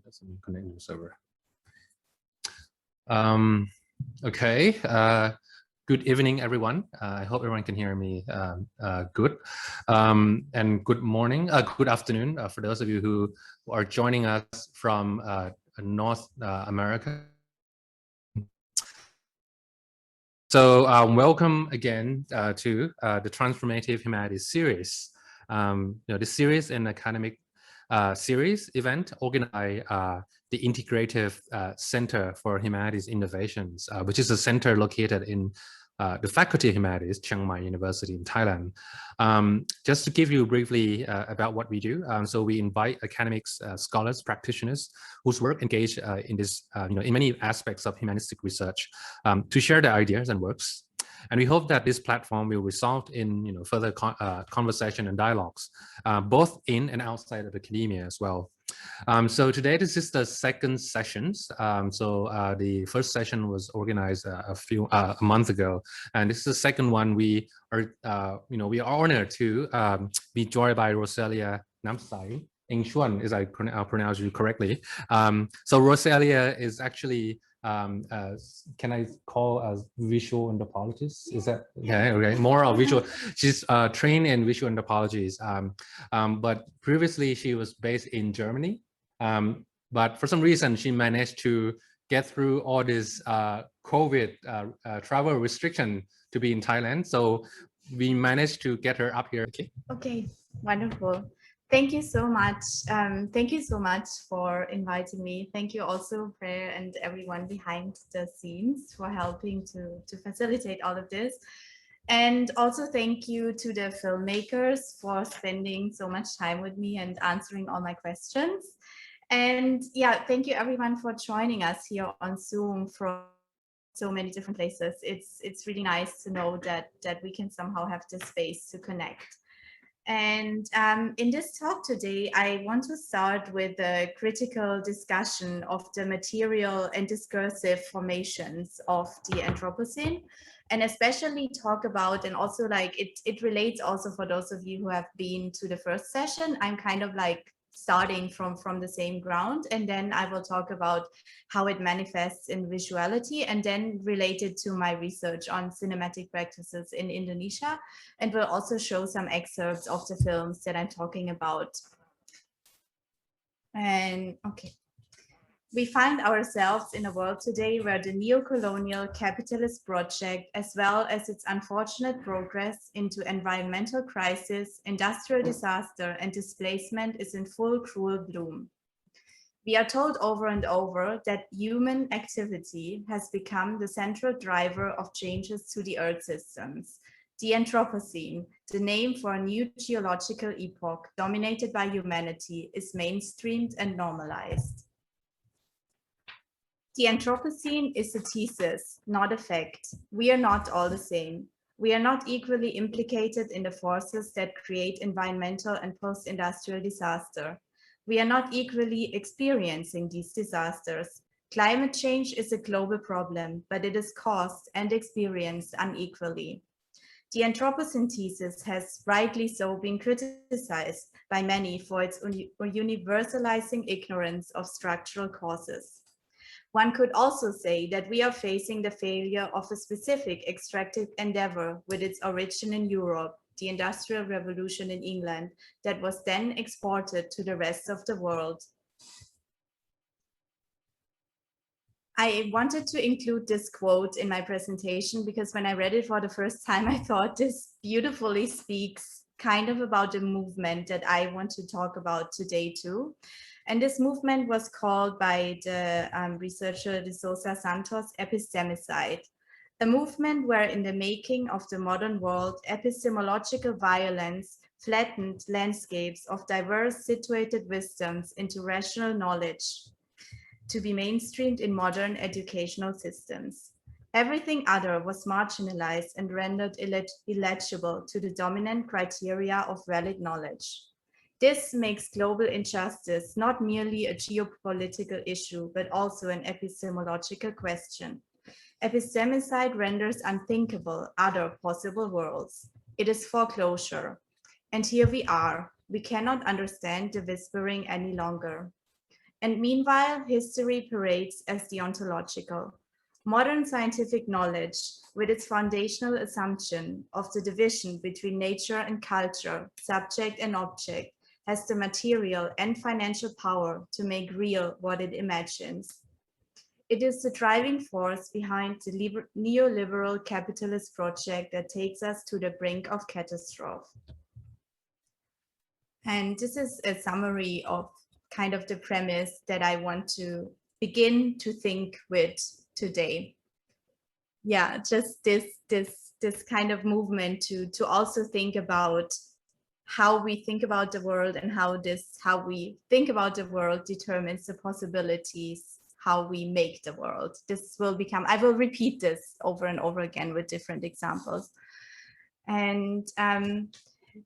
Let me connect to the server. Okay. Good evening, everyone. I hope everyone can hear me good. And good morning, good afternoon for those of you who are joining us from North America. So welcome again to the Transformative Humanities series. This series an academic series event organized by the Integrative Center for Humanities Innovations, which is a center located in the Faculty of Humanities, Chiang University in Thailand. Just to give you briefly about what we do, so we invite academics, scholars, practitioners whose work engage in this, in many aspects of humanistic research, to share their ideas and works. And we hope that this platform will result in further conversation and dialogues, both in and outside of academia as well. So today this is the second sessions. The first session was organized a month ago, and this is the second one. We are we are honored to be joined by Rosalia Namsai Engchuan, as I pronounce you correctly. So Rosalia is actually can I call as visual anthropologist? Is that okay? Okay, more of visual. She's trained in visual anthropologies, but previously she was based in Germany. But for some reason, she managed to get through all this COVID travel restriction to be in Thailand. So we managed to get her up here. Okay, wonderful. Thank you so much. Thank you so much for inviting me. Thank you also, Prayer, and everyone behind the scenes for helping to facilitate all of this. And also thank you to the filmmakers for spending so much time with me and answering all my questions. And yeah, thank you everyone for joining us here on Zoom from so many different places. It's really nice to know that we can somehow have this space to connect. And in this talk today, I want to start with a critical discussion of the material and discursive formations of the Anthropocene, and especially talk about, and also like it relates also for those of you who have been to the first session. I'm kind of like starting from the same ground, and then I will talk about how it manifests in visuality, and then related to my research on cinematic practices in Indonesia, and will also show some excerpts of the films that I'm talking about. And okay. We find ourselves in a world today where the neo-colonial capitalist project, as well as its unfortunate progress into environmental crisis, industrial disaster, and displacement is in full cruel bloom. We are told over and over that human activity has become the central driver of changes to the Earth systems. The Anthropocene, the name for a new geological epoch dominated by humanity, is mainstreamed and normalized. The Anthropocene is a thesis, not a fact. We are not all the same. We are not equally implicated in the forces that create environmental and post-industrial disaster. We are not equally experiencing these disasters. Climate change is a global problem, but it is caused and experienced unequally. The Anthropocene thesis has rightly so been criticized by many for its universalizing ignorance of structural causes. One could also say that we are facing the failure of a specific extractive endeavor with its origin in Europe, the Industrial Revolution in England, that was then exported to the rest of the world. I wanted to include this quote in my presentation because when I read it for the first time, I thought this beautifully speaks kind of about the movement that I want to talk about today too. And this movement was called by the researcher De Sousa Santos epistemicide, a movement where in the making of the modern world, epistemological violence flattened landscapes of diverse situated wisdoms into rational knowledge to be mainstreamed in modern educational systems. Everything other was marginalized and rendered illegible to the dominant criteria of valid knowledge. This makes global injustice not merely a geopolitical issue, but also an epistemological question. Epistemicide renders unthinkable other possible worlds. It is foreclosure. And here we are. We cannot understand the whispering any longer. And meanwhile, history parades as deontological. Modern scientific knowledge, with its foundational assumption of the division between nature and culture, subject and object, has the material and financial power to make real what it imagines. It is the driving force behind the neoliberal capitalist project that takes us to the brink of catastrophe. And this is a summary of kind of the premise that I want to begin to think with today. Yeah, just this kind of movement to also think about how we think about the world and how we think about the world determines the possibilities, how we make the world. This will become, I will repeat this over and over again with different examples. And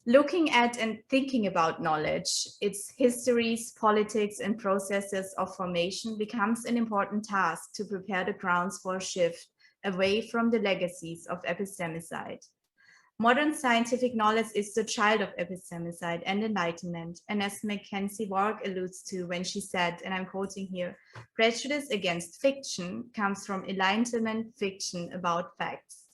looking at and thinking about knowledge, its histories, politics, and processes of formation becomes an important task to prepare the grounds for a shift away from the legacies of epistemicide. Modern scientific knowledge is the child of epistemicide and enlightenment, and as Mackenzie Wark alludes to when she said, and I'm quoting here, prejudice against fiction comes from enlightenment fiction about facts.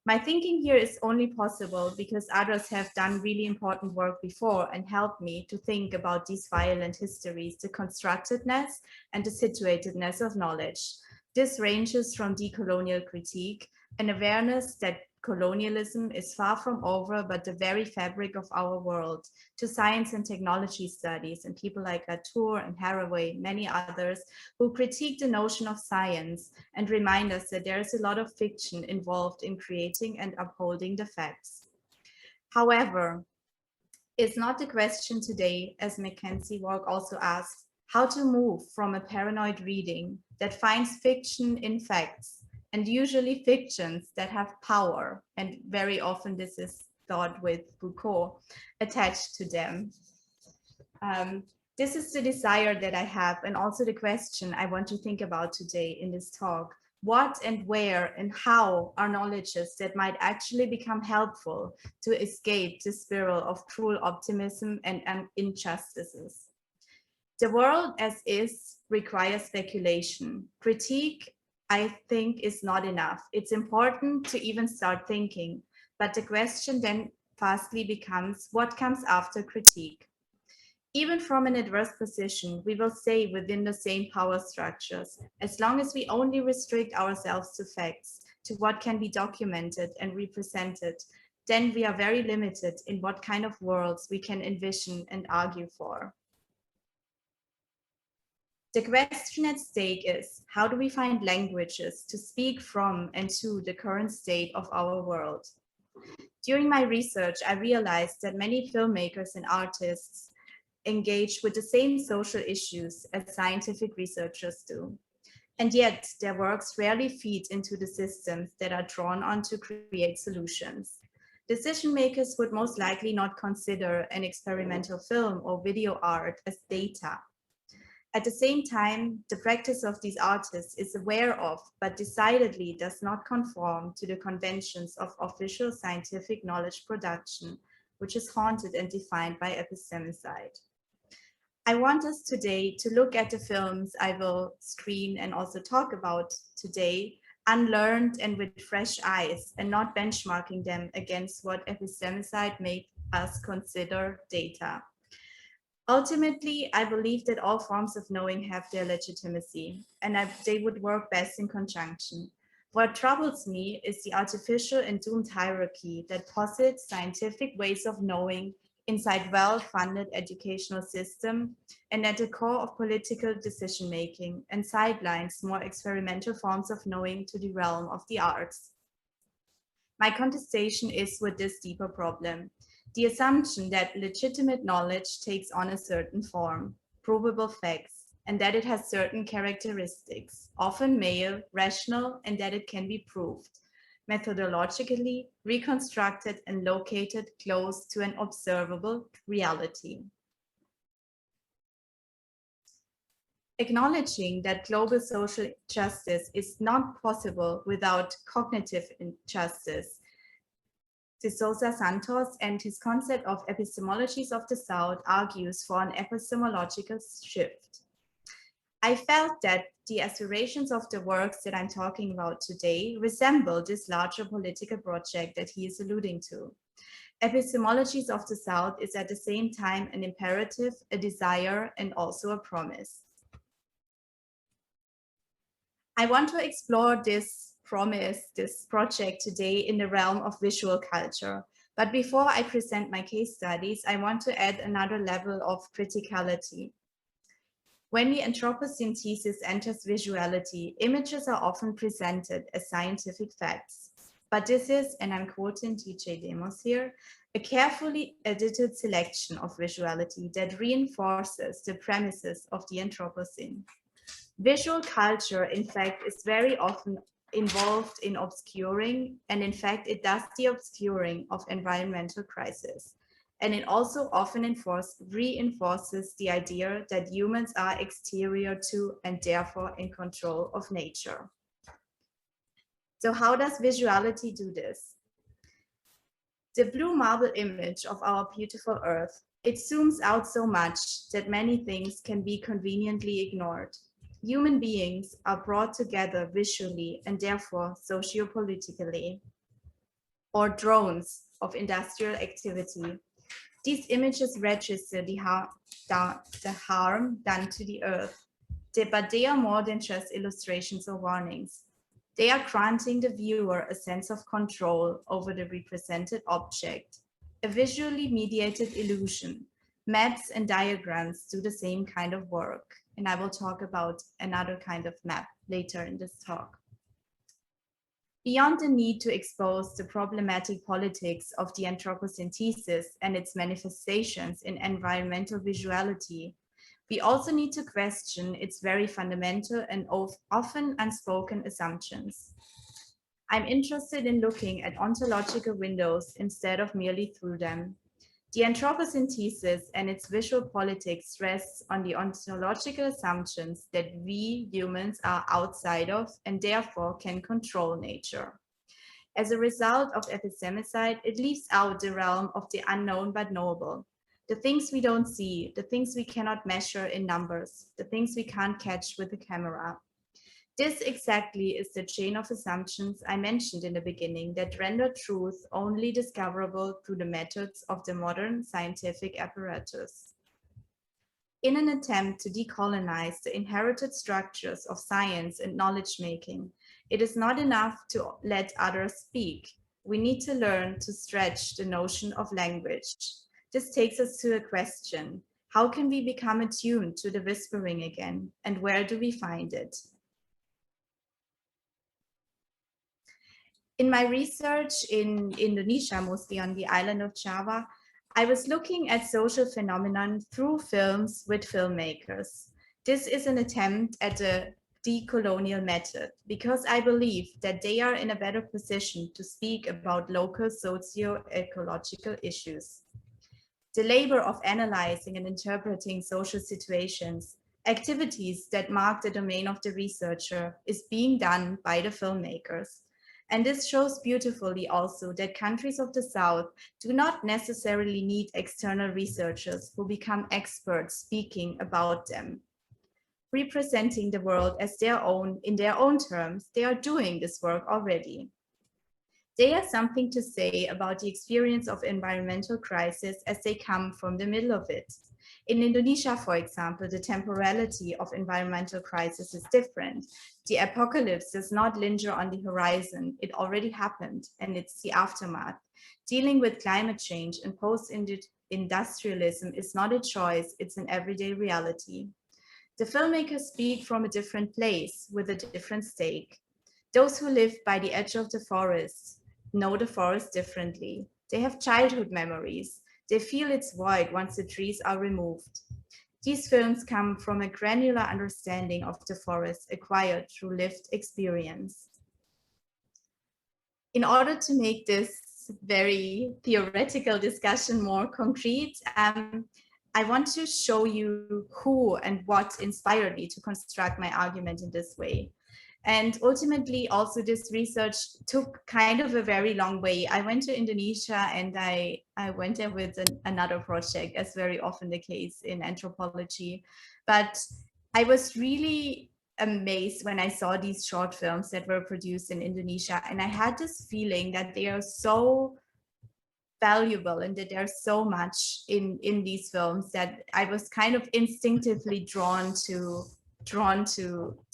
My thinking here is only possible because others have done really important work before and helped me to think about these violent histories, the constructedness and the situatedness of knowledge. This ranges from decolonial critique, an awareness that colonialism is far from over, but the very fabric of our world, to science and technology studies, and people like Latour and Haraway, many others, who critique the notion of science and remind us that there is a lot of fiction involved in creating and upholding the facts. However, it's not the question today, as Mackenzie Wark also asks, how to move from a paranoid reading that finds fiction in facts, and usually fictions that have power, and very often this is thought with Foucault attached to them. This is the desire that I have, and also the question I want to think about today in this talk. What and where and how are knowledges that might actually become helpful to escape the spiral of cruel optimism and injustices? The world as is requires speculation. Critique, I think, is not enough. It's important to even start thinking, but the question then fastly becomes, what comes after critique? Even from an adverse position, we will stay within the same power structures, as long as we only restrict ourselves to facts, to what can be documented and represented, then we are very limited in what kind of worlds we can envision and argue for. The question at stake is, how do we find languages to speak from and to the current state of our world? During my research, I realized that many filmmakers and artists engage with the same social issues as scientific researchers do. And yet their works rarely feed into the systems that are drawn on to create solutions. Decision makers would most likely not consider an experimental film or video art as data. At the same time, the practice of these artists is aware of, but decidedly does not conform to the conventions of official scientific knowledge production, which is haunted and defined by epistemicide. I want us today to look at the films I will screen and also talk about today, unlearned and with fresh eyes, and not benchmarking them against what epistemicide makes us consider data. Ultimately, I believe that all forms of knowing have their legitimacy, and they would work best in conjunction. What troubles me is the artificial and doomed hierarchy that posits scientific ways of knowing inside well-funded educational system and at the core of political decision-making, and sidelines more experimental forms of knowing to the realm of the arts. My contestation is with this deeper problem. The assumption that legitimate knowledge takes on a certain form, provable facts, and that it has certain characteristics, often male, rational, and that it can be proved, methodologically reconstructed and located close to an observable reality. Acknowledging that global social justice is not possible without cognitive injustice, De Souza Santos and his concept of epistemologies of the South argues for an epistemological shift. I felt that the aspirations of the works that I'm talking about today resemble this larger political project that he is alluding to. Epistemologies of the South is at the same time an imperative, a desire, and also a promise. I want to explore this promise, this project today in the realm of visual culture. But before I present my case studies, I want to add another level of criticality. When the Anthropocene thesis enters visuality, images are often presented as scientific facts. But this is, and I'm quoting T.J. Demos here, a carefully edited selection of visuality that reinforces the premises of the Anthropocene. Visual culture, in fact, is very often involved in obscuring, and in fact, it does the obscuring of environmental crisis. And it also often reinforces the idea that humans are exterior to and therefore in control of nature. So how does visuality do this? The blue marble image of our beautiful Earth, it zooms out so much that many things can be conveniently ignored. Human beings are brought together visually and therefore sociopolitically, or drones of industrial activity. These images register the harm done to the earth, but they are more than just illustrations or warnings. They are granting the viewer a sense of control over the represented object, a visually mediated illusion. Maps and diagrams do the same kind of work, and I will talk about another kind of map later in this talk. Beyond the need to expose the problematic politics of the Anthropocene thesis and its manifestations in environmental visuality, we also need to question its very fundamental and often unspoken assumptions. I'm interested in looking at ontological windows instead of merely through them. The Anthropocene thesis and its visual politics rests on the ontological assumptions that we humans are outside of and therefore can control nature. As a result of epistemicide, it leaves out the realm of the unknown but knowable, the things we don't see, the things we cannot measure in numbers, the things we can't catch with a camera. This exactly is the chain of assumptions I mentioned in the beginning that render truth only discoverable through the methods of the modern scientific apparatus. In an attempt to decolonize the inherited structures of science and knowledge-making, it is not enough to let others speak. We need to learn to stretch the notion of language. This takes us to a question. How can we become attuned to the whispering again? And where do we find it? In my research in Indonesia, mostly on the island of Java, I was looking at social phenomenon through films with filmmakers. This is an attempt at a decolonial method because I believe that they are in a better position to speak about local socio-ecological issues. The labor of analyzing and interpreting social situations, activities that mark the domain of the researcher, is being done by the filmmakers. And this shows beautifully also that countries of the South do not necessarily need external researchers who become experts speaking about them. Representing the world as their own in their own terms, they are doing this work already. They have something to say about the experience of environmental crisis as they come from the middle of it. In Indonesia, for example, the temporality of environmental crisis is different. The apocalypse does not linger on the horizon. It already happened, and it's the aftermath. Dealing with climate change and post-industrialism is not a choice, it's an everyday reality. The filmmakers speak from a different place with a different stake. Those who live by the edge of the forest know the forest differently. They have childhood memories. They feel its void once the trees are removed. These films come from a granular understanding of the forest acquired through lived experience. In order to make this very theoretical discussion more concrete, I want to show you who and what inspired me to construct my argument in this way. And ultimately, also this research took kind of a very long way. I went to Indonesia and I went there with another project, as very often the case in anthropology. But I was really amazed when I saw these short films that were produced in Indonesia, and I had this feeling that they are so valuable and that there's so much in these films that I was kind of instinctively drawn to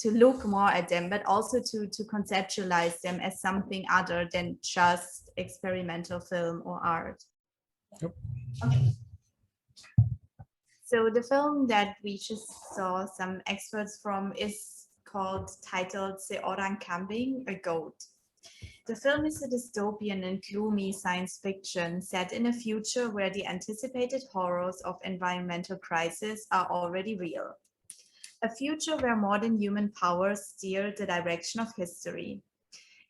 look more at them, but also to conceptualize them as something other than just experimental film or art. Yep. Okay. So the film that we just saw some experts from is titled Seorang Kambing, a Goat. The film is a dystopian and gloomy science fiction set in a future where the anticipated horrors of environmental crisis are already real. A future where modern human powers steer the direction of history.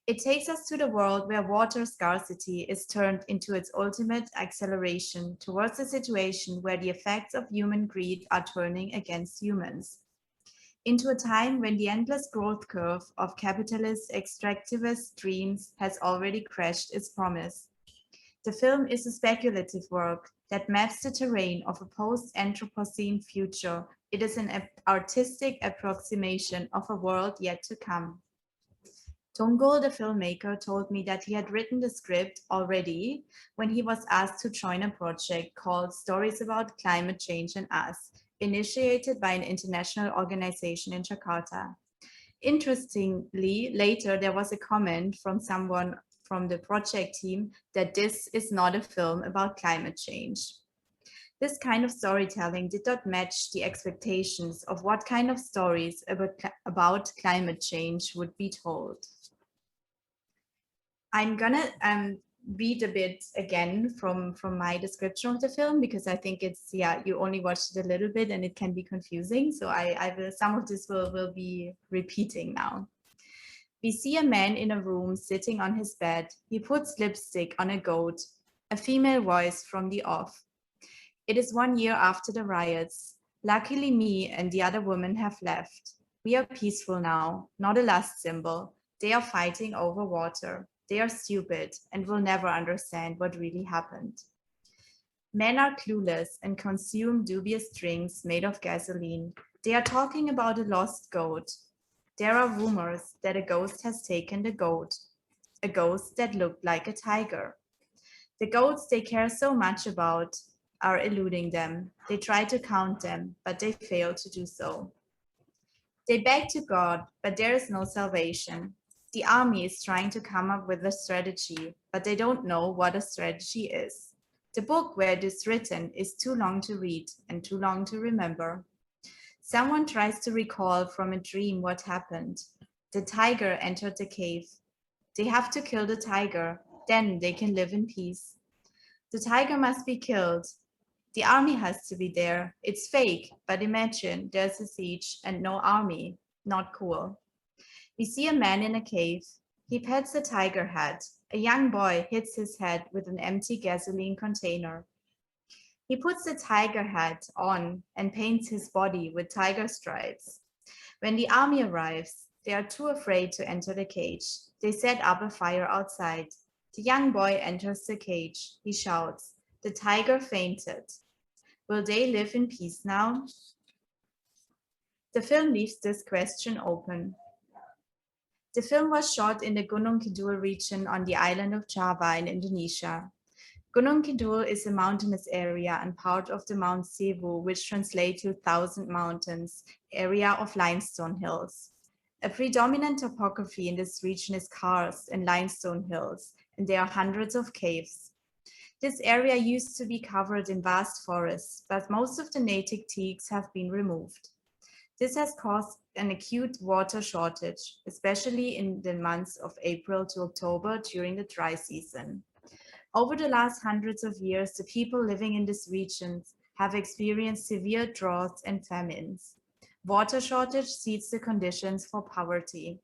It takes us to the world where water scarcity is turned into its ultimate acceleration towards a situation where the effects of human greed are turning against humans. Into a time when the endless growth curve of capitalist extractivist dreams has already crashed its promise. The film is a speculative work that maps the terrain of a post-Anthropocene future. It is an artistic approximation of a world yet to come. Tunggul, the filmmaker, told me that he had written the script already when he was asked to join a project called Stories About Climate Change and Us, initiated by an international organization in Jakarta. Interestingly, later there was a comment from someone from the project team that this is not a film about climate change. This kind of storytelling did not match the expectations of what kind of stories about climate change would be told. I'm gonna read a bit again from my description of the film because I think it's, yeah, you only watched it a little bit and it can be confusing. So I will, some of this will be repeating now. We see a man in a room sitting on his bed. He puts lipstick on a goat, a female voice from the off. It is 1 year after the riots. Luckily, me and the other women have left. We are peaceful now, not a lust symbol. They are fighting over water. They are stupid and will never understand what really happened. Men are clueless and consume dubious drinks made of gasoline. They are talking about a lost goat. There are rumors that a ghost has taken the goat, a ghost that looked like a tiger. The goats they care so much about are eluding them. They try to count them, but they fail to do so. They beg to God, but there is no salvation. The army is trying to come up with a strategy, but they don't know what a strategy is. The book where it is written is too long to read and too long to remember. Someone tries to recall from a dream what happened. The tiger entered the cave. They have to kill the tiger, then they can live in peace. The tiger must be killed. The army has to be there. It's fake, but imagine there's a siege and no army. Not cool. We see a man in a cave. He pets the tiger head. A young boy hits his head with an empty gasoline container. He puts the tiger hat on and paints his body with tiger stripes. When the army arrives, they are too afraid to enter the cage. They set up a fire outside. The young boy enters the cage. He shouts, "The tiger fainted." Will they live in peace now? The film leaves this question open. The film was shot in the Gunung Kidul region on the island of Java in Indonesia. Gunung Kidul is a mountainous area and part of the Mount Sewu, which translates to 1,000 mountains, area of limestone hills. A predominant topography in this region is karst and limestone hills, and there are hundreds of caves. This area used to be covered in vast forests, but most of the native teaks have been removed. This has caused an acute water shortage, especially in the months of April to October during the dry season. Over the last hundreds of years, the people living in these regions have experienced severe droughts and famines. Water shortage seeds the conditions for poverty.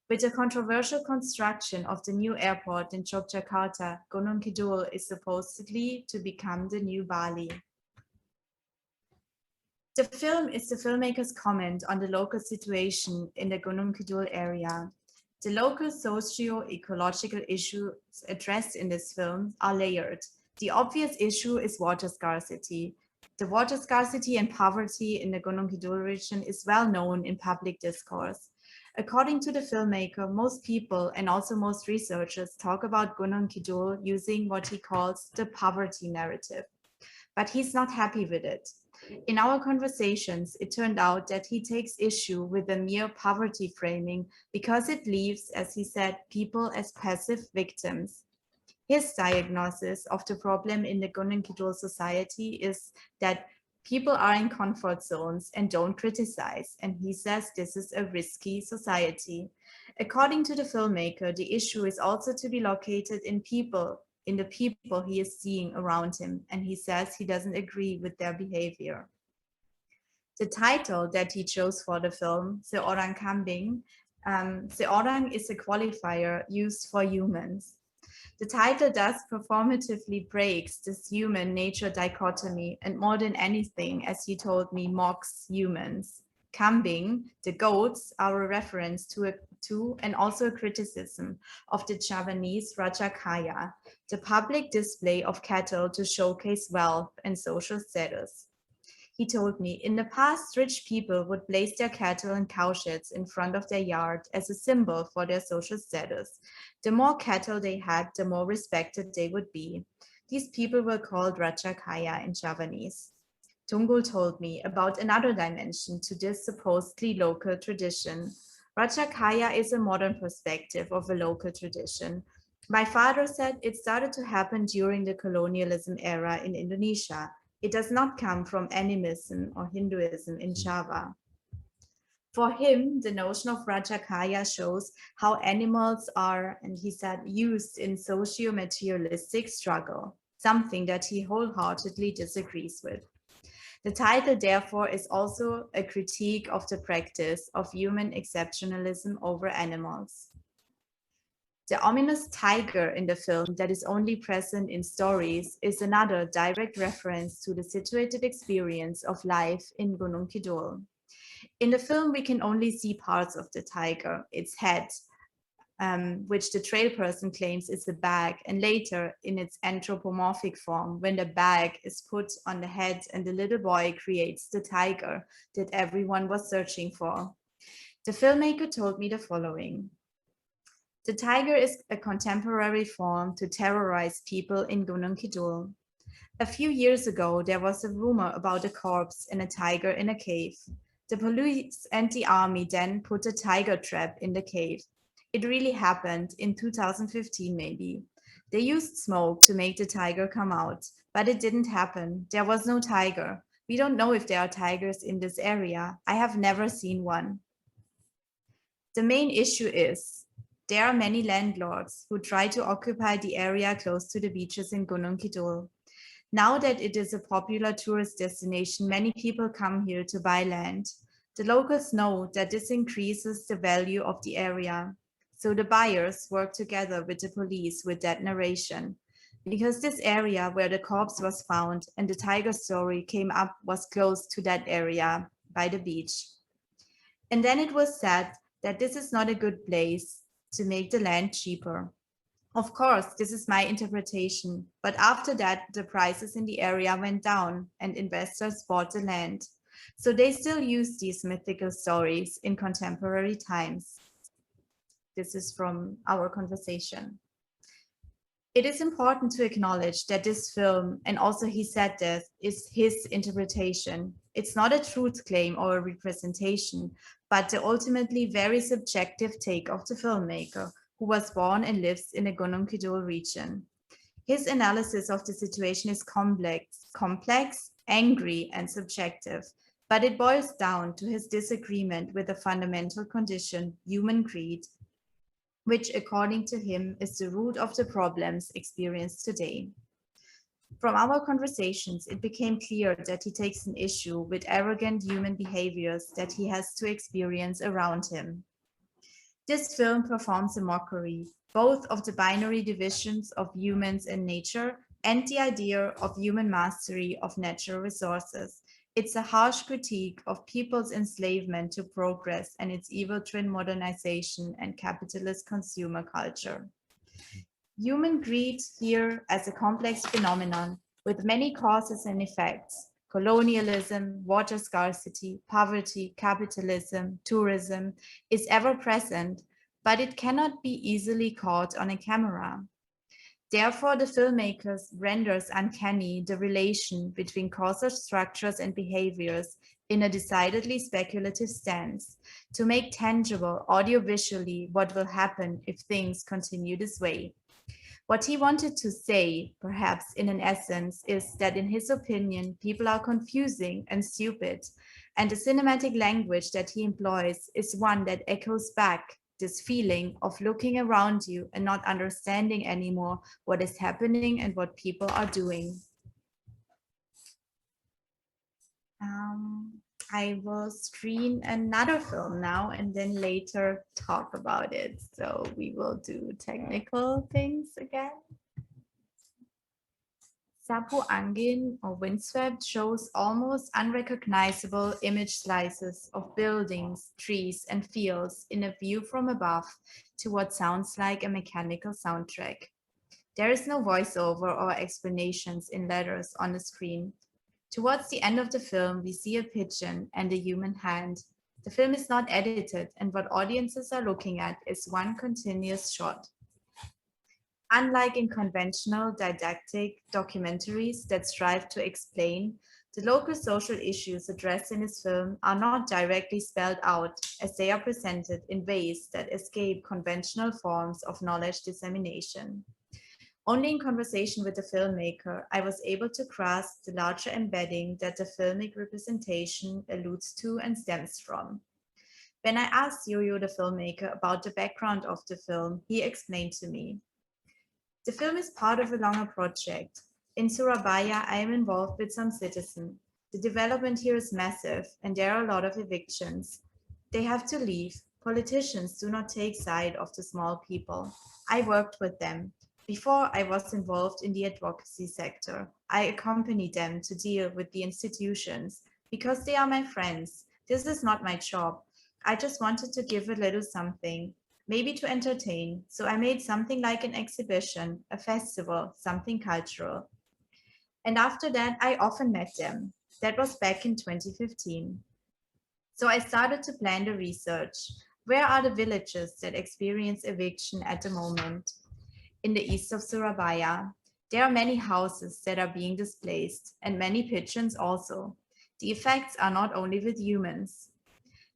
With the controversial construction of the new airport in Yogyakarta, Gunung Kidul is supposedly to become the new Bali. The film is the filmmaker's comment on the local situation in the Gunung Kidul area. The local socio-ecological issues addressed in this film are layered. The obvious issue is water scarcity. The water scarcity and poverty in the Gunung Kidul region is well known in public discourse. According to the filmmaker, most people and also most researchers talk about Gunung Kidul using what he calls the poverty narrative, but he's not happy with it. In our conversations, it turned out that he takes issue with the mere poverty framing because it leaves, as he said, people as passive victims. His diagnosis of the problem in the Gunung Kidul society is that people are in comfort zones and don't criticize, and he says this is a risky society. According to the filmmaker, the issue is also to be located in the people he is seeing around him, and he says he doesn't agree with their behavior. The title that he chose for the film, Seorang Kambing, Seorang is a qualifier used for humans. The title thus performatively breaks this human nature dichotomy and more than anything, as he told me, mocks humans. Kambing, the goats, are a reference to and also a criticism of the Javanese Raja Kaya, the public display of cattle to showcase wealth and social status. He told me, in the past, rich people would place their cattle and cowsheds in front of their yard as a symbol for their social status. The more cattle they had, the more respected they would be. These people were called Raja Kaya in Javanese. Tunggul told me about another dimension to this supposedly local tradition. Raja Kaya is a modern perspective of a local tradition. My father said it started to happen during the colonialism era in Indonesia. It does not come from animism or Hinduism in Java. For him, the notion of Rajakaya shows how animals are, and he said, used in socio-materialistic struggle, something that he wholeheartedly disagrees with. The title, therefore, is also a critique of the practice of human exceptionalism over animals. The ominous tiger in the film that is only present in stories is another direct reference to the situated experience of life in Gunung Kidul. In the film, we can only see parts of the tiger, its head, which the trail person claims is a bag, and later in its anthropomorphic form, when the bag is put on the head and the little boy creates the tiger that everyone was searching for. The filmmaker told me the following. The tiger is a contemporary form to terrorize people in Gunung Kidul. A few years ago, there was a rumor about a corpse and a tiger in a cave. The police and the army then put a tiger trap in the cave. It really happened in 2015, maybe. They used smoke to make the tiger come out, but it didn't happen. There was no tiger. We don't know if there are tigers in this area. I have never seen one. The main issue is there are many landlords who try to occupy the area close to the beaches in Gunung Kidul. Now that it is a popular tourist destination, many people come here to buy land. The locals know that this increases the value of the area. So the buyers work together with the police with that narration. Because this area where the corpse was found and the tiger story came up was close to that area by the beach. And then it was said that this is not a good place to make the land cheaper. Of course, this is my interpretation, but after that, the prices in the area went down and investors bought the land. So they still use these mythical stories in contemporary times. This is from our conversation. It is important to acknowledge that this film, and also he said this, is his interpretation. It's not a truth claim or a representation, but the ultimately very subjective take of the filmmaker, who was born and lives in the Gunung Kidul region. His analysis of the situation is complex, angry, and subjective, but it boils down to his disagreement with the fundamental condition, human greed, which according to him is the root of the problems experienced today. From our conversations, it became clear that he takes an issue with arrogant human behaviors that he has to experience around him. This film performs a mockery, both of the binary divisions of humans and nature and the idea of human mastery of natural resources. It's a harsh critique of people's enslavement to progress and its evil twin modernization and capitalist consumer culture. Human greed here as a complex phenomenon with many causes and effects colonialism, water scarcity, poverty, capitalism, tourism is ever present, but it cannot be easily caught on a camera. Therefore, the filmmakers renders uncanny the relation between causal structures and behaviors in a decidedly speculative stance to make tangible audiovisually what will happen if things continue this way. What he wanted to say, perhaps in an essence, is that in his opinion, people are confusing and stupid, and the cinematic language that he employs is one that echoes back this feeling of looking around you and not understanding anymore what is happening and what people are doing. I will screen another film now and then later talk about it. So we will do technical things again. Sapu Angin or Windswept shows almost unrecognizable image slices of buildings, trees, and fields in a view from above to what sounds like a mechanical soundtrack. There is no voiceover or explanations in letters on the screen. Towards the end of the film, we see a pigeon and a human hand. The film is not edited, and what audiences are looking at is one continuous shot. Unlike in conventional didactic documentaries that strive to explain, the local social issues addressed in his film are not directly spelled out, as they are presented in ways that escape conventional forms of knowledge dissemination. Only in conversation with the filmmaker, I was able to grasp the larger embedding that the filmic representation alludes to and stems from. When I asked Yo-Yo, the filmmaker, about the background of the film, he explained to me, "The film is part of a longer project. In Surabaya, I am involved with some citizens. The development here is massive, and there are a lot of evictions. They have to leave. Politicians do not take side of the small people. I worked with them. Before I was involved in the advocacy sector, I accompanied them to deal with the institutions because they are my friends. This is not my job. I just wanted to give a little something, maybe to entertain. So I made something like an exhibition, a festival, something cultural. And after that, I often met them. That was back in 2015. So I started to plan the research. Where are the villages that experience eviction at the moment? In the east of Surabaya, there are many houses that are being displaced and many pigeons also. The effects are not only with humans.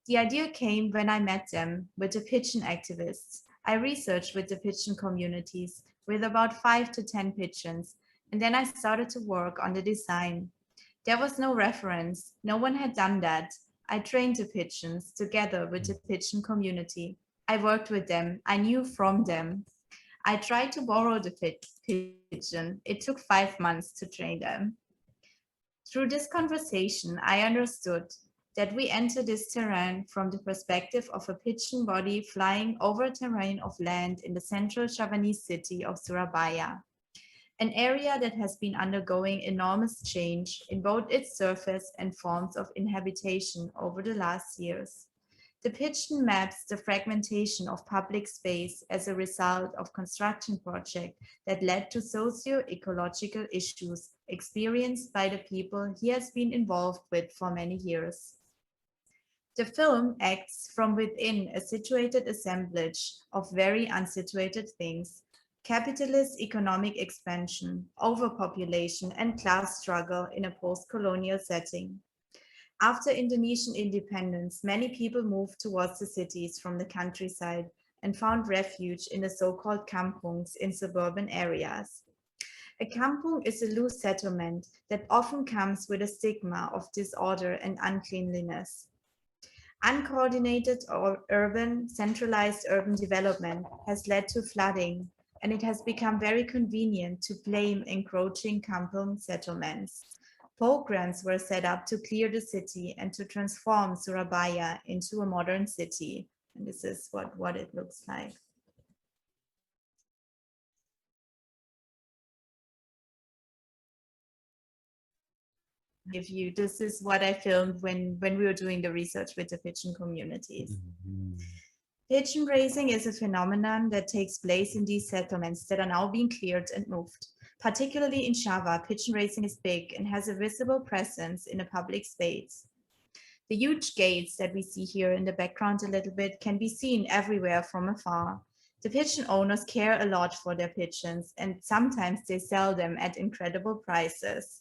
The idea came when I met them with the pigeon activists. I researched with the pigeon communities with about 5 to 10 pigeons, and then I started to work on the design. There was no reference. No one had done that. I trained the pigeons together with the pigeon community. I worked with them. I knew from them. I tried to borrow the pigeon. It took 5 months to train them. Through this conversation, I understood that we enter this terrain from the perspective of a pigeon body flying over a terrain of land in the central Javanese city of Surabaya, an area that has been undergoing enormous change in both its surface and forms of inhabitation over the last years. The pigeon maps the fragmentation of public space as a result of construction projects that led to socio-ecological issues experienced by the people he has been involved with for many years. The film acts from within a situated assemblage of very unsituated things: capitalist economic expansion, overpopulation, and class struggle in a post-colonial setting. After Indonesian independence, many people moved towards the cities from the countryside and found refuge in the so-called kampungs in suburban areas. A kampung is a loose settlement that often comes with a stigma of disorder and uncleanliness. Uncoordinated or centralized urban development has led to flooding, and it has become very convenient to blame encroaching kampung settlements. Programs were set up to clear the city and to transform Surabaya into a modern city. And this is what it looks like. This is what I filmed when we were doing the research with the pigeon communities. Pigeon raising is a phenomenon that takes place in these settlements that are now being cleared and moved. Particularly in Java, pigeon racing is big and has a visible presence in a public space. The huge gates that we see here in the background a little bit can be seen everywhere from afar. The pigeon owners care a lot for their pigeons, and sometimes they sell them at incredible prices.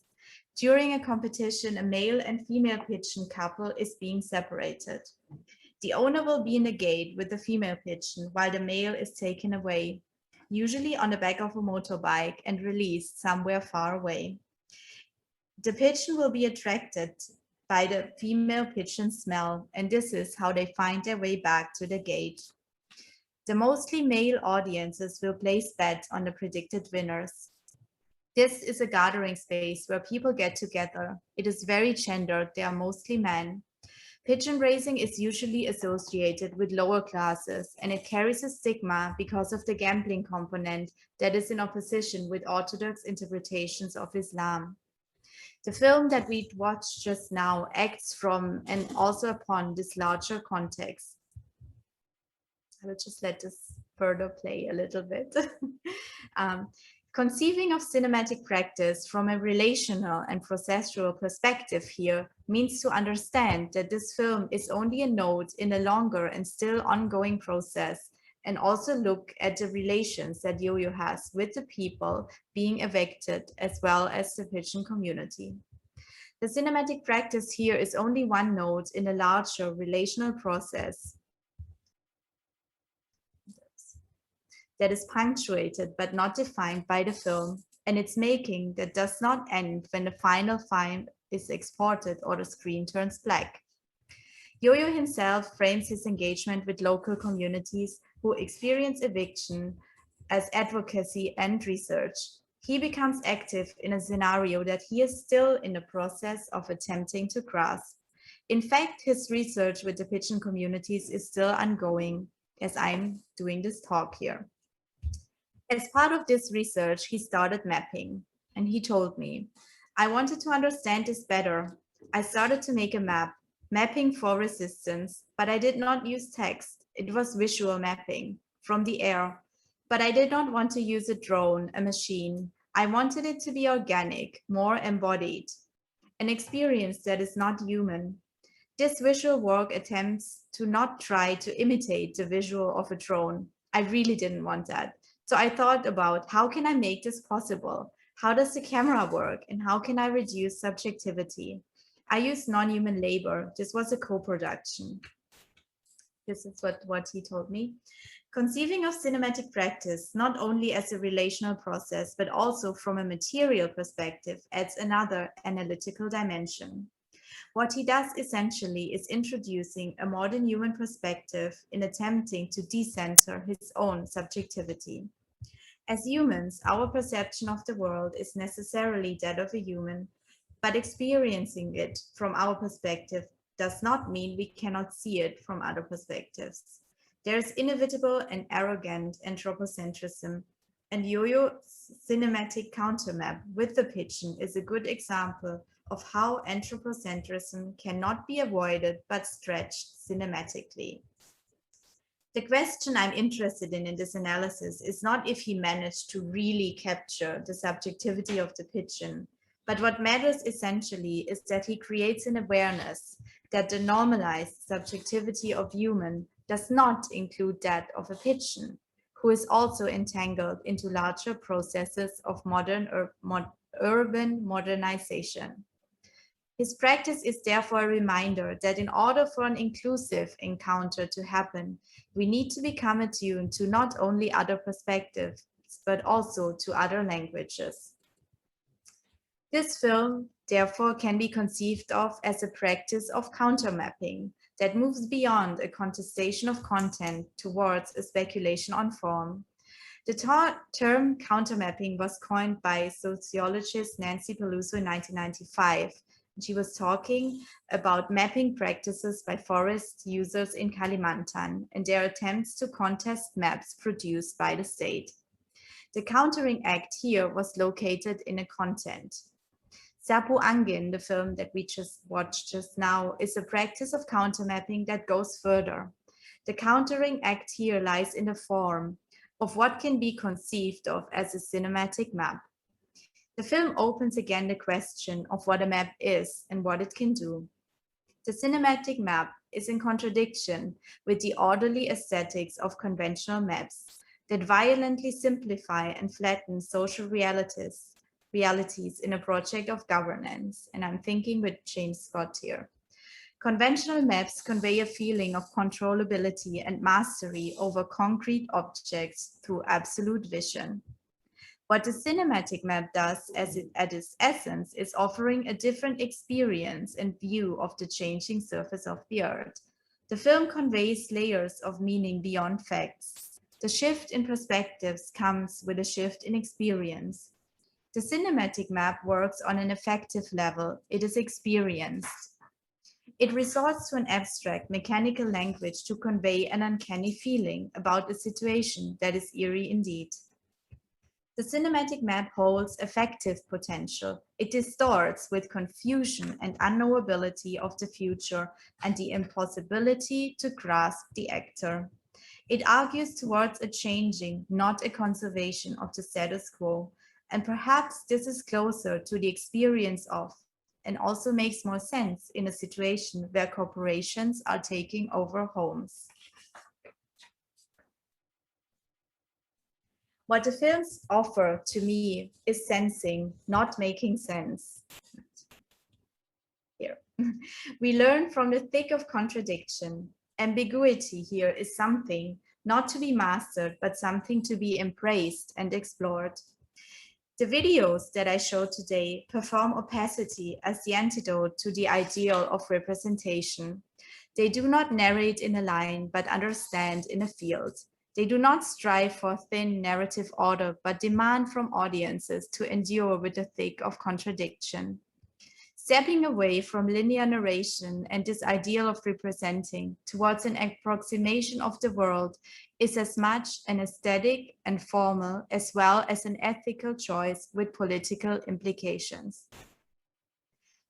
During a competition, a male and female pigeon couple is being separated. The owner will be in the gate with the female pigeon while the male is taken away, usually on the back of a motorbike, and released somewhere far away. The pigeon will be attracted by the female pigeon's smell, and this is how they find their way back to the gate. The mostly male audiences will place bets on the predicted winners. This is a gathering space where people get together. It is very gendered, they are mostly men. Pigeon racing is usually associated with lower classes, and it carries a stigma because of the gambling component that is in opposition with orthodox interpretations of Islam. The film that we watched just now acts from and also upon this larger context. I will just let this further play a little bit. Conceiving of cinematic practice from a relational and processual perspective here means to understand that this film is only a node in a longer and still ongoing process, and also look at the relations that Yo-Yo has with the people being evicted as well as the pigeon community. The cinematic practice here is only one node in a larger relational process that is punctuated but not defined by the film, and its making that does not end when the final file is exported or the screen turns black. Yo-Yo himself frames his engagement with local communities who experience eviction as advocacy and research. He becomes active in a scenario that he is still in the process of attempting to grasp. In fact, his research with the pigeon communities is still ongoing as I'm doing this talk here. As part of this research, he started mapping, and he told me, I wanted to understand this better. I started to make a map, mapping for resistance, but I did not use text. It was visual mapping from the air, but I did not want to use a drone, a machine. I wanted it to be organic, more embodied, an experience that is not human. This visual work attempts to not try to imitate the visual of a drone. I really didn't want that. So I thought about how can I make this possible? How does the camera work? And how can I reduce subjectivity? I used non-human labor. This was a co-production. This is what he told me. Conceiving of cinematic practice, not only as a relational process, but also from a material perspective, adds another analytical dimension. What he does essentially is introducing a modern human perspective in attempting to decenter his own subjectivity. As humans, our perception of the world is necessarily that of a human, but experiencing it from our perspective does not mean we cannot see it from other perspectives. There is inevitable and arrogant anthropocentrism, and Yo-Yo's cinematic countermap with the pigeon is a good example of how anthropocentrism cannot be avoided but stretched cinematically. The question I'm interested in this analysis is not if he managed to really capture the subjectivity of the pigeon, but what matters essentially is that he creates an awareness that the normalized subjectivity of human does not include that of a pigeon, who is also entangled into larger processes of modern urban modernization. His practice is therefore a reminder that in order for an inclusive encounter to happen, we need to become attuned to not only other perspectives, but also to other languages. This film, therefore, can be conceived of as a practice of countermapping that moves beyond a contestation of content towards a speculation on form. The term countermapping was coined by sociologist Nancy Peluso in 1995. She was talking about mapping practices by forest users in Kalimantan and their attempts to contest maps produced by the state. The countering act here was located in a content. Sapu Angin, the film that we just watched just now, is a practice of countermapping that goes further. The countering act here lies in the form of what can be conceived of as a cinematic map. The film opens again the question of what a map is and what it can do. The cinematic map is in contradiction with the orderly aesthetics of conventional maps that violently simplify and flatten social realities in a project of governance. And I'm thinking with James Scott here. Conventional maps convey a feeling of controllability and mastery over concrete objects through absolute vision. What the cinematic map does at its essence is offering a different experience and view of the changing surface of the earth. The film conveys layers of meaning beyond facts. The shift in perspectives comes with a shift in experience. The cinematic map works on an affective level. It is experienced. It resorts to an abstract, mechanical language to convey an uncanny feeling about a situation that is eerie indeed. The cinematic map holds affective potential. It distorts with confusion and unknowability of the future and the impossibility to grasp the actor. It argues towards a changing, not a conservation of the status quo. And perhaps this is closer to the experience of, and also makes more sense in a situation where corporations are taking over homes. What the films offer to me is sensing, not making sense. Here. We learn from the thick of contradiction. Ambiguity here is something not to be mastered, but something to be embraced and explored. The videos that I showed today perform opacity as the antidote to the ideal of representation. They do not narrate in a line, but understand in a field. They do not strive for thin narrative order, but demand from audiences to endure with the thick of contradiction. Stepping away from linear narration and this ideal of representing towards an approximation of the world is as much an aesthetic and formal as well as an ethical choice with political implications.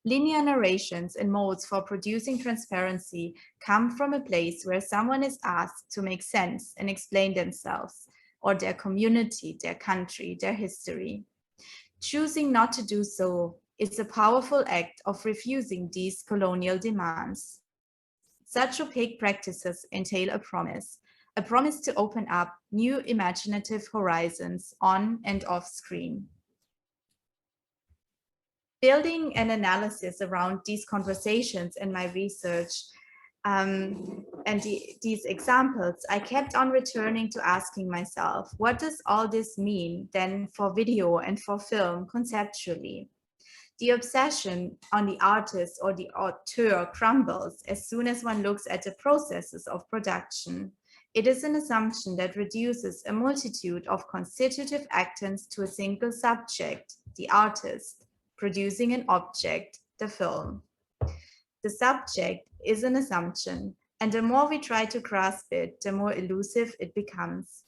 Linear narrations and modes for producing transparency come from a place where someone is asked to make sense and explain themselves, or their community, their country, their history. Choosing not to do so is a powerful act of refusing these colonial demands. Such opaque practices entail a promise to open up new imaginative horizons on and off screen. Building an analysis around these conversations and my research these examples, I kept on returning to asking myself, what does all this mean then for video and for film conceptually? The obsession on the artist or the auteur crumbles as soon as one looks at the processes of production. It is an assumption that reduces a multitude of constitutive actors to a single subject, the artist, producing an object, the film. The subject is an assumption, and the more we try to grasp it, the more elusive it becomes.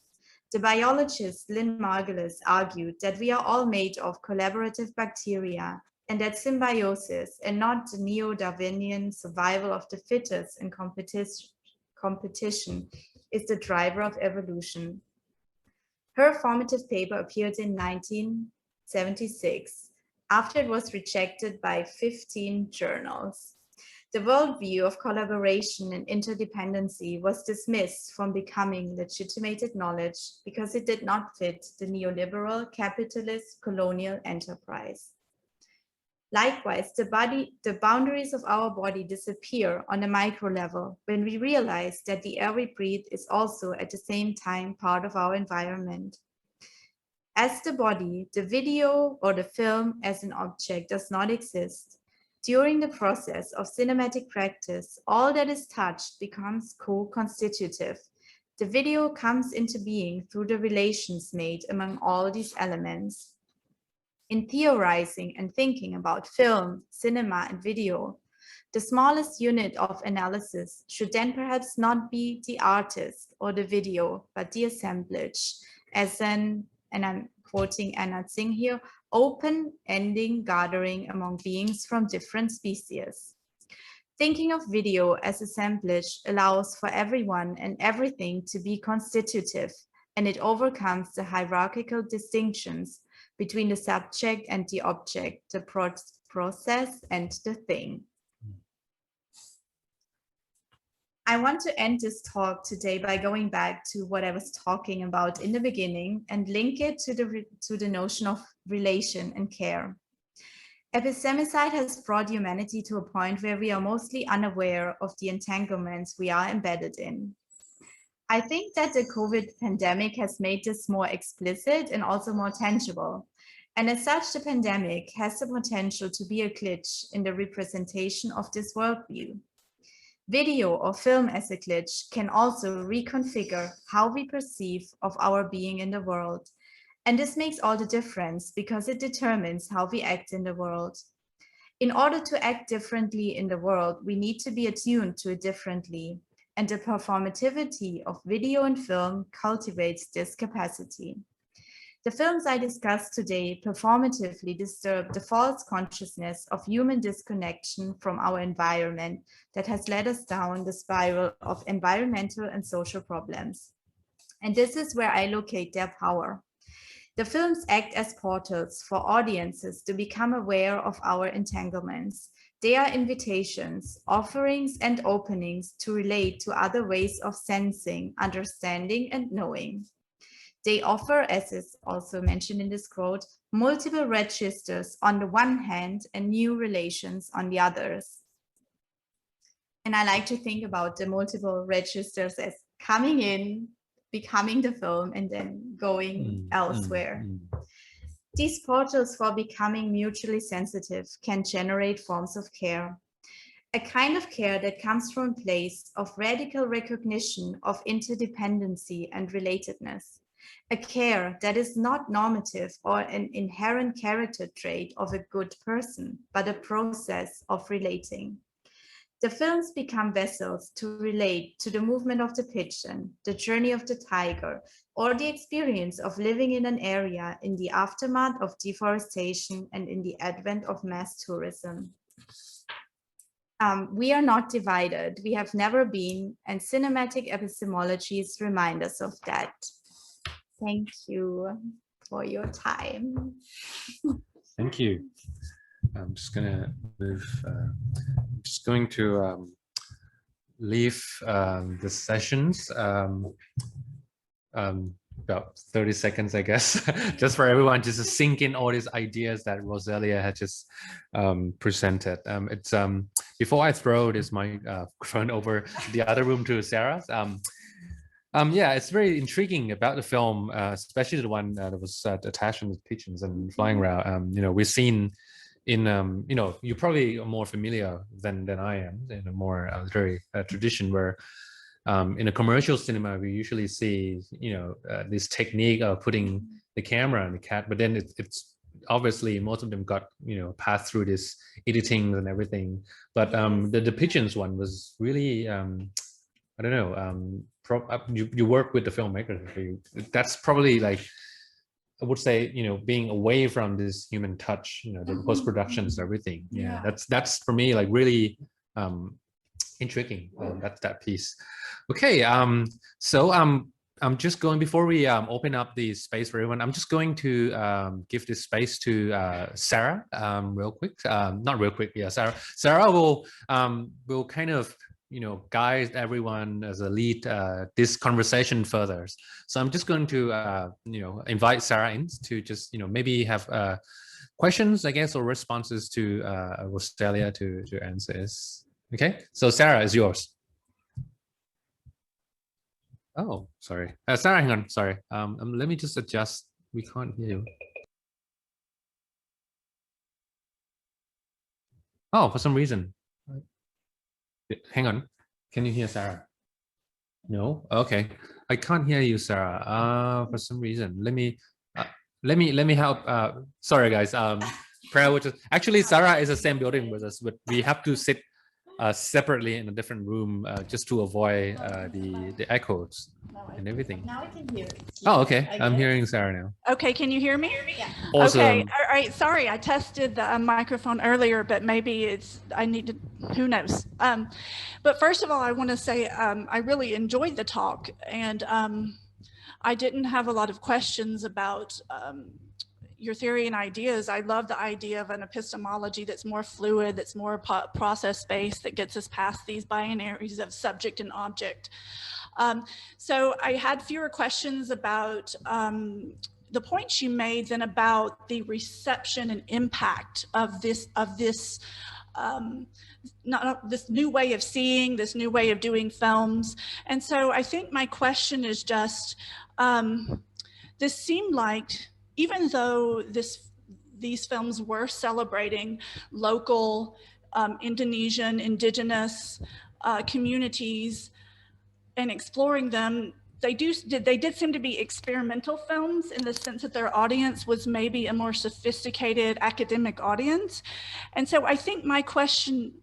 The biologist Lynn Margulis argued that we are all made of collaborative bacteria, and that symbiosis and not the neo-Darwinian survival of the fittest in competition is the driver of evolution. Her formative paper appeared in 1976, after it was rejected by 15 journals. The worldview of collaboration and interdependency was dismissed from becoming legitimated knowledge because it did not fit the neoliberal capitalist colonial enterprise. Likewise, the boundaries of our body disappear on a micro level when we realize that the air we breathe is also at the same time part of our environment. As the body, the video or the film as an object does not exist. During the process of cinematic practice, all that is touched becomes co-constitutive. The video comes into being through the relations made among all these elements. In theorizing and thinking about film, cinema, and video, the smallest unit of analysis should then perhaps not be the artist or the video, but the assemblage, as an, and I'm quoting Anna Tsing here, open-ending gathering among beings from different species. Thinking of video as assemblage allows for everyone and everything to be constitutive, and it overcomes the hierarchical distinctions between the subject and the object, the process and the thing. I want to end this talk today by going back to what I was talking about in the beginning and link it to the notion of relation and care. Epistemicide has brought humanity to a point where we are mostly unaware of the entanglements we are embedded in. I think that the COVID pandemic has made this more explicit and also more tangible. And as such, the pandemic has the potential to be a glitch in the representation of this worldview. Video or film as a glitch can also reconfigure how we perceive of our being in the world. And this makes all the difference because it determines how we act in the world. In order to act differently in the world, we need to be attuned to it differently. And the performativity of video and film cultivates this capacity. The films I discussed today performatively disturb the false consciousness of human disconnection from our environment that has led us down the spiral of environmental and social problems. And this is where I locate their power. The films act as portals for audiences to become aware of our entanglements. They are invitations, offerings, and openings to relate to other ways of sensing, understanding, and knowing. They offer, as is also mentioned in this quote, multiple registers on the one hand and new relations on the others. And I like to think about the multiple registers as coming in, becoming the film, and then going elsewhere. These portals for becoming mutually sensitive can generate forms of care. A kind of care that comes from a place of radical recognition of interdependency and relatedness. A care that is not normative or an inherent character trait of a good person, but a process of relating. The films become vessels to relate to the movement of the pigeon, the journey of the tiger, or the experience of living in an area in the aftermath of deforestation and in the advent of mass tourism. We are not divided. We have never been, and cinematic epistemologies remind us of that. Thank you for your time. Thank you. I'm just gonna move. I'm just going to leave the sessions about 30 seconds, I guess, just for everyone just to sink in all these ideas that Rosalia had just presented. It's before I throw this microphone over the other room to Sarah. Yeah, it's very intriguing about the film, especially the one that was attached to the pigeons and flying around. You know, we've seen in, you know, you probably are more familiar than I am in a more literary tradition where in a commercial cinema, we usually see, you know, this technique of putting the camera on the cat, but then it's obviously most of them got, you know, passed through this editing and everything. But the pigeons one was really, I don't know, you work with the filmmaker. That's probably like, I would say, you know, being away from this human touch, you know, the post-productions, everything. Yeah, that's for me like really intriguing. That's that piece. Okay, so I'm just going, before we open up the space for everyone, I'm just going to give this space to Sarah real quick. Not real quick, yeah, Sarah. Sarah will kind of, you know, guide everyone as a lead this conversation further. So I'm just going to, you know, invite Sarah in to just, you know, maybe have questions, I guess, or responses to Rosalia to answer this. Okay, so Sarah is yours. Oh, sorry. Sarah, hang on, sorry. Let me just adjust. We can't hear you. Oh, for some reason. Hang on. Can you hear Sarah? No? Okay. I can't hear you, Sarah. For some reason. Let me help. Sorry, guys. Prayer, which is actually Sarah is the same building with us, but we have to sit separately in a different room just to avoid the echoes and everything. Now I can hear it. Oh, okay. I'm hearing Sarah now. Okay, can you hear me? Yeah. Awesome. Okay, all right. Sorry, I tested the microphone earlier, but maybe I need to, who knows. But first of all, I want to say I really enjoyed the talk, and I didn't have a lot of questions about your theory and ideas. I love the idea of an epistemology that's more fluid, that's more process-based, that gets us past these binaries of subject and object. So I had fewer questions about the points you made than about the reception and impact of this this new way of seeing, this new way of doing films. And so I think my question is just, this seemed like, even though these films were celebrating local Indonesian, indigenous communities and exploring them, they did seem to be experimental films in the sense that their audience was maybe a more sophisticated academic audience. And so I think my question,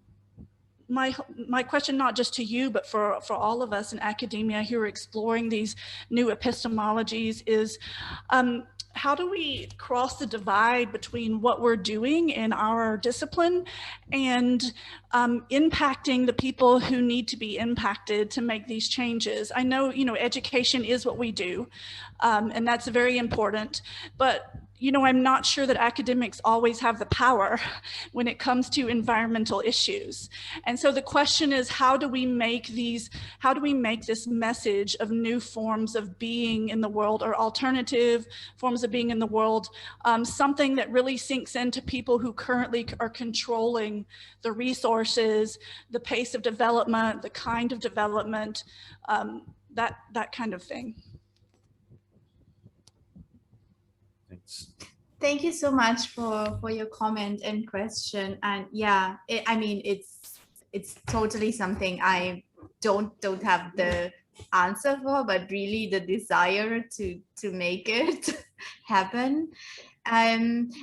not just to you, but for all of us in academia who are exploring these new epistemologies is, how do we cross the divide between what we're doing in our discipline and impacting the people who need to be impacted to make these changes? I know, education is what we do, and that's very important, but I'm not sure that academics always have the power when it comes to environmental issues. And so the question is, how do we make this message of new forms of being in the world, or alternative forms of being in the world, something that really sinks into people who currently are controlling the resources, the pace of development, the kind of development, that kind of thing. Thanks. Thank you so much for your comment and question. And yeah, I mean, it's totally something I don't have the answer for, but really the desire to make it happen.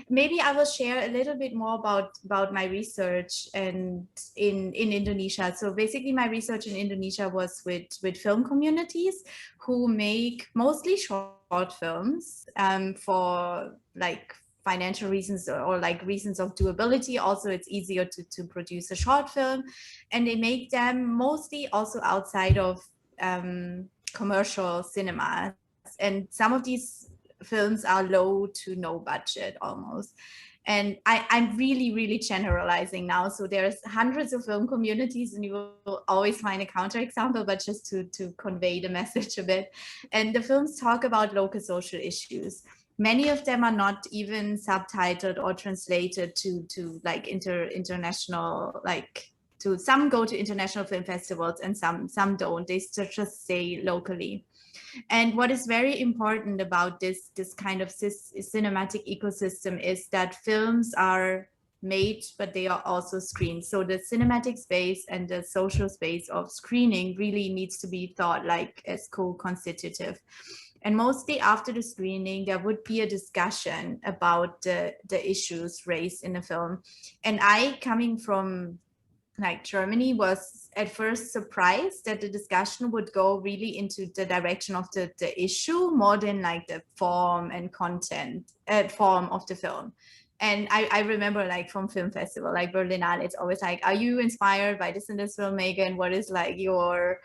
Maybe I will share a little bit more about my research and in Indonesia. So basically my research in Indonesia was with film communities who make mostly short films for like financial reasons or like reasons of doability. Also, it's easier to produce a short film, and they make them mostly also outside of commercial cinemas. And some of these films are low to no budget almost. And I'm really generalizing now. So there's hundreds of film communities, and you will always find a counterexample, but just to convey the message a bit. And the films talk about local social issues. Many of them are not even subtitled or translated to like international, like some go to international film festivals and some don't. They just stay locally. And what is very important about this kind of cinematic ecosystem is that films are made, but they are also screened. So the cinematic space and the social space of screening really needs to be thought like as co-constitutive. And mostly after the screening, there would be a discussion about the issues raised in the film. And I, coming from like Germany, was at first surprised that the discussion would go really into the direction of the issue more than like the form and content form of the film. And I remember like from film festival like Berlinale, it's always like, are you inspired by this and this filmmaker, and what is like your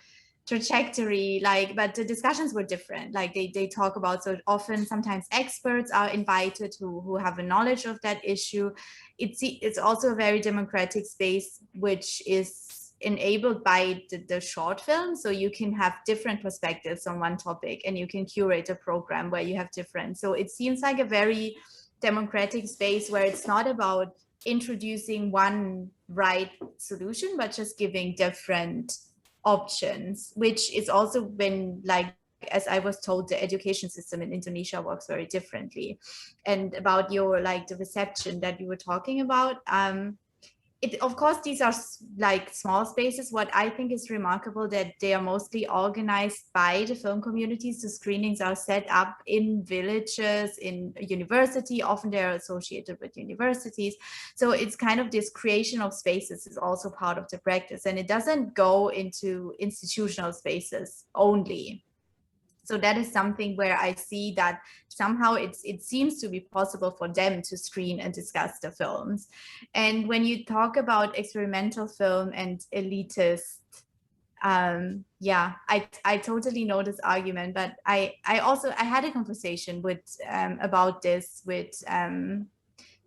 trajectory? Like, but the discussions were different. Like they talk about, so often sometimes experts are invited who have a knowledge of that issue. It's also a very democratic space, which is enabled by the short film. So you can have different perspectives on one topic, and you can curate a program where you have different. So it seems like a very democratic space where it's not about introducing one right solution, but just giving different options, which is also when, like, as I was told, the education system in Indonesia works very differently. And about your, like, the reception that you were talking about, of course, these are like small spaces. What I think is remarkable that they are mostly organized by the film communities. The screenings are set up in villages, in a university. Often they're associated with universities. So it's kind of this creation of spaces is also part of the practice. And it doesn't go into institutional spaces only. So that is something where I see that somehow it seems to be possible for them to screen and discuss the films. And when you talk about experimental film and elitist Yeah, I totally know this argument, but I had a conversation with about this with the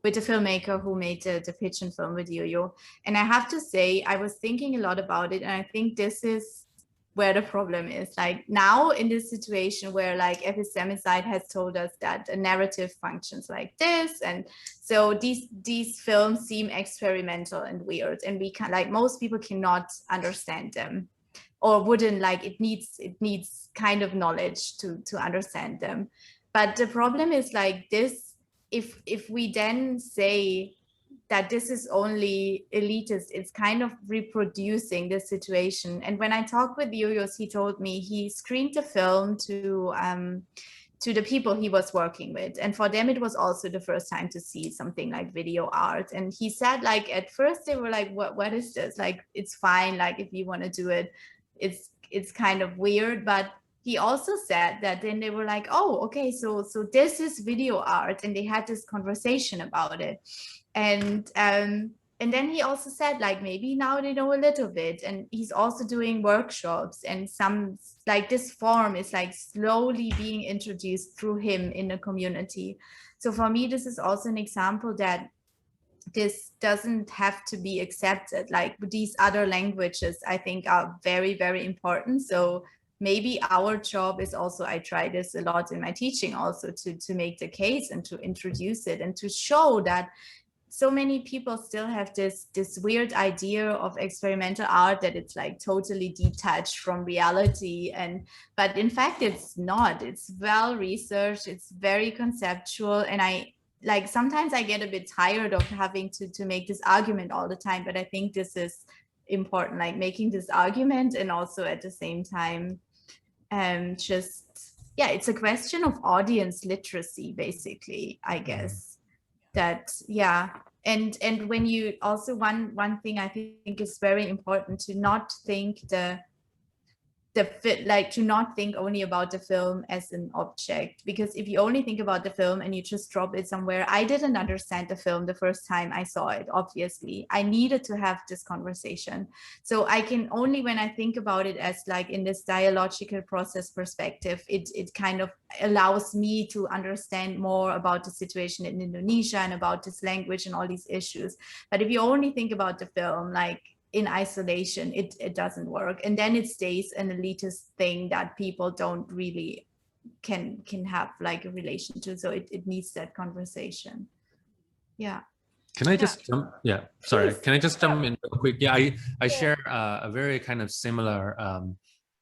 filmmaker who made the fiction film with Yo-Yo. And I have to say, I was thinking a lot about it, and I think this is where the problem is. Like now in this situation where like Epistemologies has told us that a narrative functions like this, and so these films seem experimental and weird, and we can, like, most people cannot understand them, or wouldn't, like, it needs kind of knowledge to understand them. But the problem is like this, if we then say that this is only elitist, it's kind of reproducing the situation. And when I talked with Yo-Yos, he told me he screened the film to the people he was working with, and for them it was also the first time to see something like video art. And he said, like, at first they were like, what is this? Like, it's fine, like if you want to do it, it's kind of weird. But he also said that then they were like, oh, okay, so this is video art, and they had this conversation about it. And then he also said, like, maybe now they know a little bit, and he's also doing workshops, and some, like, this form is like slowly being introduced through him in the community. So for me, this is also an example that this doesn't have to be accepted. Like, these other languages, I think, are very, very important. So maybe our job is also, I try this a lot in my teaching also, to make the case and to introduce it and to show that so many people still have this weird idea of experimental art, that it's like totally detached from reality. But in fact, it's not. It's well researched, it's very conceptual. And I, like, sometimes I get a bit tired of having to make this argument all the time, but I think this is important, like making this argument, and also at the same time, just, yeah, it's a question of audience literacy, basically, I guess. That, yeah. And when you also, one thing I think is very important, to not think to not think only about the film as an object. Because if you only think about the film and you just drop it somewhere, I didn't understand the film the first time I saw it, obviously. I needed to have this conversation. So I can only, when I think about it as like in this dialogical process perspective, it kind of allows me to understand more about the situation in Indonesia and about this language and all these issues. But if you only think about the film, like, in isolation, it doesn't work, and then it stays an elitist thing that people don't really can have like a relation to. So it needs that conversation. Yeah. Can I just jump? Yeah, sorry. Please. Can I just jump in real quick? Yeah, I share a very kind of similar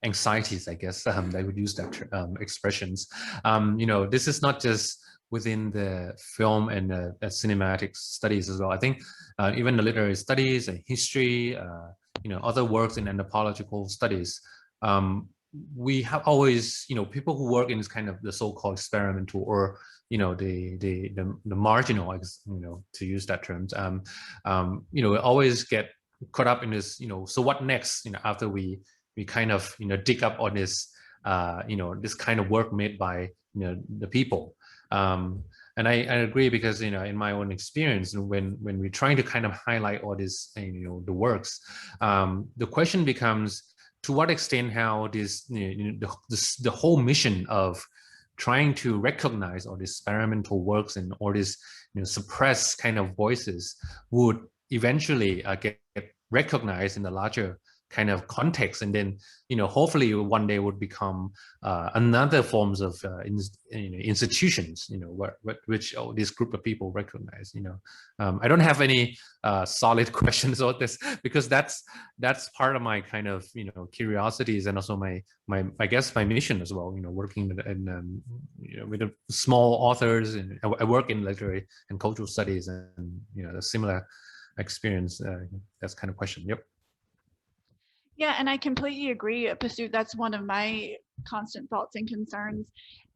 anxieties, I guess. I would use that expressions. You know, this is not just within the film and cinematic studies as well. I think even the literary studies and history, you know, other works in anthropological studies, we have always, you know, people who work in this kind of the so-called experimental, or, you know, the marginal, you know, to use that term, you know, always get caught up in this, you know, so what next, you know, after we kind of, you know, dig up on this, you know, this kind of work made by, you know, the people. And I agree, because, you know, in my own experience, when we're trying to kind of highlight all this, you know, the works, the question becomes, to what extent how this, you know, the whole mission of trying to recognize all these experimental works and all these, you know, suppressed kind of voices would eventually get recognized in the larger kind of context, and then, you know, hopefully one day would become another forms of you know, institutions, you know, which this group of people recognize. You know, I don't have any solid questions about this, because that's part of my kind of, you know, curiosities, and also my I guess my mission as well. You know, working in you know, with the small authors, and I work in literary and cultural studies, and you know, the similar experience. That's kind of question. Yep. Yeah, and I completely agree, Pasu. That's one of my constant thoughts and concerns,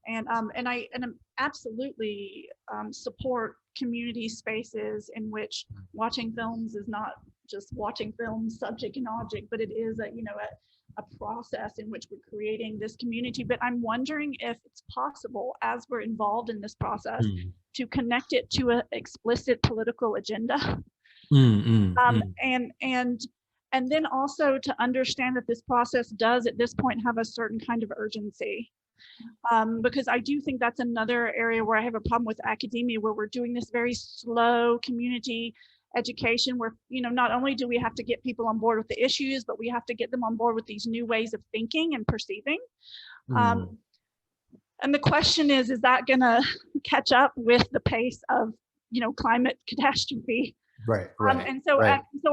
and I absolutely support community spaces in which watching films is not just watching films, subject and object, but it is a, you know, a process in which we're creating this community. But I'm wondering if it's possible, as we're involved in this process, to connect it to an explicit political agenda. And And then also to understand that this process does at this point have a certain kind of urgency. Because I do think that's another area where I have a problem with academia, where we're doing this very slow community education, where, you know, not only do we have to get people on board with the issues, but we have to get them on board with these new ways of thinking and perceiving. And the question is that gonna catch up with the pace of, you know, climate catastrophe? Right. And so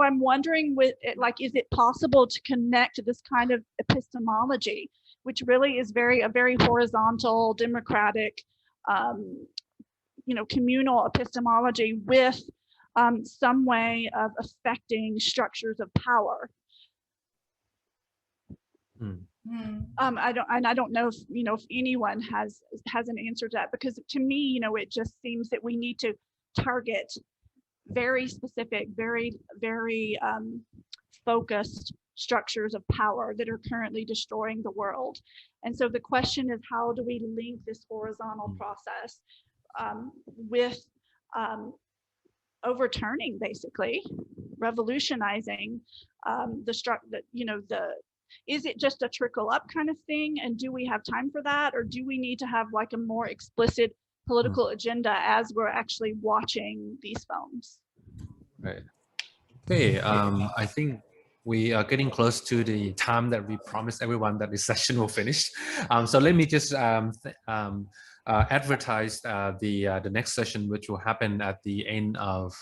I'm wondering, with it, like, is it possible to connect this kind of epistemology, which really is a very horizontal, democratic, you know, communal epistemology, with some way of affecting structures of power? I don't know if, you know, if anyone has an answer to that, because to me, you know, it just seems that we need to target very specific, very focused structures of power that are currently destroying the world. And so the question is, how do we link this horizontal process with overturning, basically revolutionizing is it just a trickle up kind of thing? And do we have time for that? Or do we need to have like a more explicit political agenda as we're actually watching these films? Right. Okay. I think we are getting close to the time that we promised everyone that this session will finish. So let me just advertise the next session, which will happen at the end of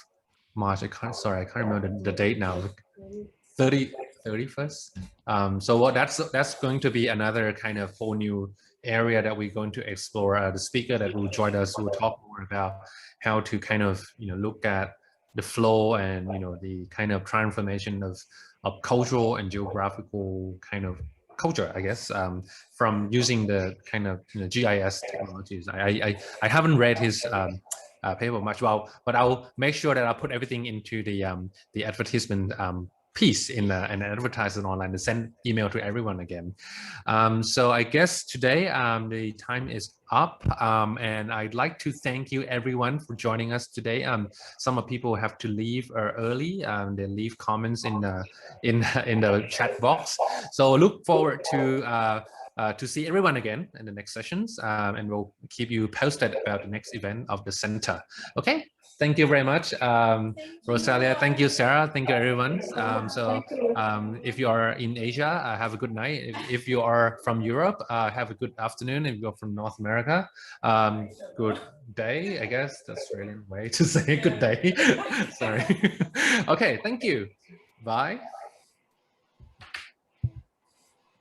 March. I can't remember the date now. 31st. So that's going to be another kind of whole new area that we're going to explore. The speaker that will join us will talk more about how to kind of, you know, look at the flow and, you know, the kind of transformation of cultural and geographical kind of culture, I guess, from using the kind of, you know, GIS technologies. I haven't read his paper much, but I'll make sure that I'll put everything into the advertisement piece in an advertisement online to send email to everyone again. So I guess today the time is up, and I'd like to thank you everyone for joining us today. Some of people have to leave early. They leave comments in the chat box. So look forward to see everyone again in the next sessions, and we'll keep you posted about the next event of the center. Okay. Thank you very much, Rosalia. Thank you, Sarah. Thank you, everyone. If you are in Asia, have a good night. If you are from Europe, have a good afternoon. If you're from North America, good day, I guess. The Australian way to say good day. Sorry. Okay, thank you. Bye.